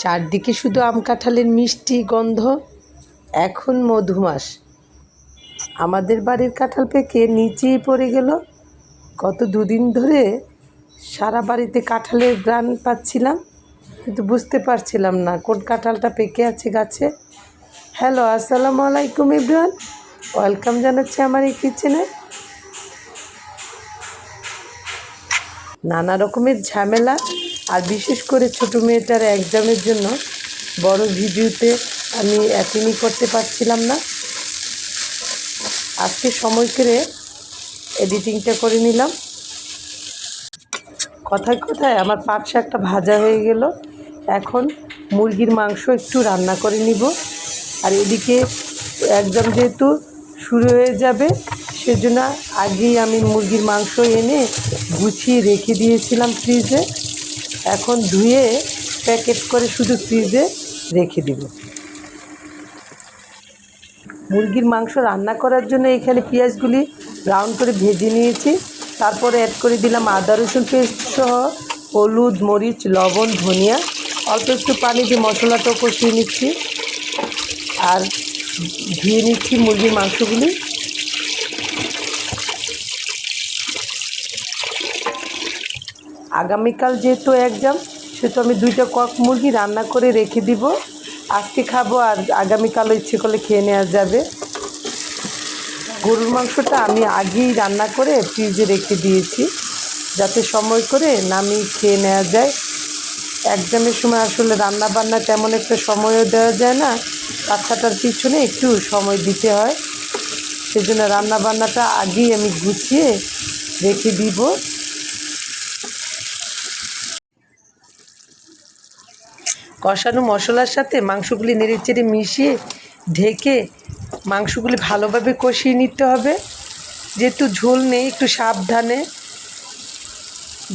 চারদিকে শুধু আম কাঁঠালের মিষ্টি গন্ধ। এখন মধুমাস। আমাদের বাড়ির কাঁঠাল পেকে নিচেই পড়ে গেল। গত দুদিন ধরে সারা বাড়িতে কাঁঠালের ঘ্রাণ পাচ্ছিলাম, কিন্তু বুঝতে পারছিলাম না কোন কাঁঠালটা পেকে আছে গাছে। হ্যালো, আসসালামু আলাইকুম এভরিওয়ান, ওয়েলকাম জানাচ্ছি আমার এই কিচেনে। নানা রকমের ঝামেলা, আর বিশেষ করে ছোটো মেয়েটার এক্সামের জন্য বড় ভিডিওতে আমি অ্যাটেন্ড করতে পারছিলাম না। আজকে সময় করে এডিটিংটা করে নিলাম। কথায় কথায় আমার পাট শাকটা ভাজা হয়ে গেল। এখন মুরগির মাংস একটু রান্না করে নিব। আর এদিকে একদম যেহেতু শুরু হয়ে যাবে, সেজন্য আগেই আমি মুরগির মাংস এনে গুছিয়ে রেখে দিয়েছিলাম ফ্রিজে। এখন ধুয়ে প্যাকেট করে শুধু ফ্রিজে রেখে দিব। মুরগির মাংস রান্না করার জন্য এখানে পেঁয়াজগুলি ব্রাউন করে ভেজে নিয়েছি। তারপরে অ্যাড করে দিলাম আদা রসুন পেস্ট সহ হলুদ, মরিচ, লবণ, ধনিয়া। অল্প একটু পানি দিয়ে মশলাটাও কষিয়ে নিচ্ছি আর ধুয়ে নিচ্ছি মুরগির মাংসগুলি। আগামীকাল যেহেতু এক্সাম, সেহেতু আমি 2টা কক মুরগি রান্না করে রেখে দিব। আজকে খাবো আর আগামীকালও ইচ্ছে করলে খেয়ে নেওয়া যাবে। গরুর মাংসটা আমি আগেই রান্না করে ফ্রিজে রেখে দিয়েছি, যাতে সময় করে নামিয়ে খেয়ে নেওয়া যায়। এক্সামের সময় আসলে রান্না বান্না তেমন একটা সময়ও দেওয়া যায় না, বাচ্চাটার পিছনে একটু সময় দিতে হয়। সেজন্য রান্না বান্নাটা আগেই আমি গুছিয়ে রেখে দিব। কষানো মশলার সাথে মাংসগুলি নেড়েচেড়ে মিশিয়ে ঢেকে মাংসগুলি ভালোভাবে কষিয়ে নিতে হবে। যেহেতু ঝোল নেই, একটু সাবধানে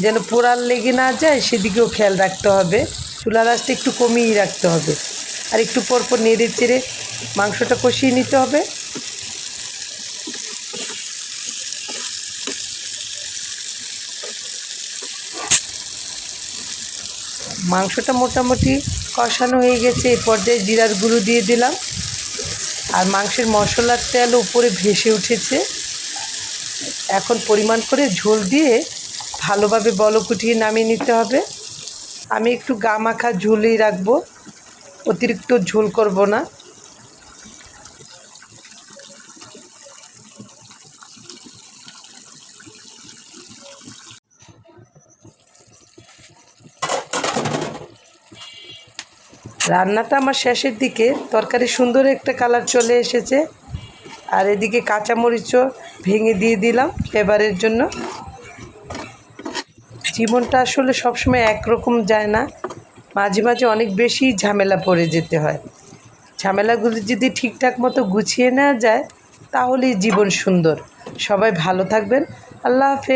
যেন পোড়ার লেগে না যায় সেদিকেও খেয়াল রাখতে হবে। চুলার আঁচটা একটু কমিয়ে রাখতে হবে, আর একটু পরপর নেড়েচেড়ে মাংসটা কষিয়ে নিতে হবে। মাংসটা মোটামুটি কষানো হয়ে গেছে। এই পর্যায়ে জিরার গুঁড়ো দিয়ে দিলাম, আর মাংসের মশলার তেল উপরে ভেসে উঠেছে। এখন পরিমাণ করে ঝোল দিয়ে ভালোভাবে বলক উঠিয়ে নামিয়ে নিতে হবে। আমি একটু গা মাখা ঝোলই রাখবো, অতিরিক্ত ঝোল করব না। রান্নাটা আমার শেষের দিকে, তরকারি সুন্দর একটা কালার চলে এসেছে। আর এদিকে কাঁচামরিচও ভেঙে দিয়ে দিলাম ফ্লেভারের জন্য। জীবনটা আসলে সবসময় একরকম যায় না, মাঝে মাঝে অনেক বেশি ঝামেলা পড়ে যেতে হয়। ঝামেলাগুলি যদি ঠিকঠাক মতো গুছিয়ে নেওয়া যায়, তাহলেই জীবন সুন্দর। সবাই ভালো থাকবেন। আল্লাহ হাফেজ।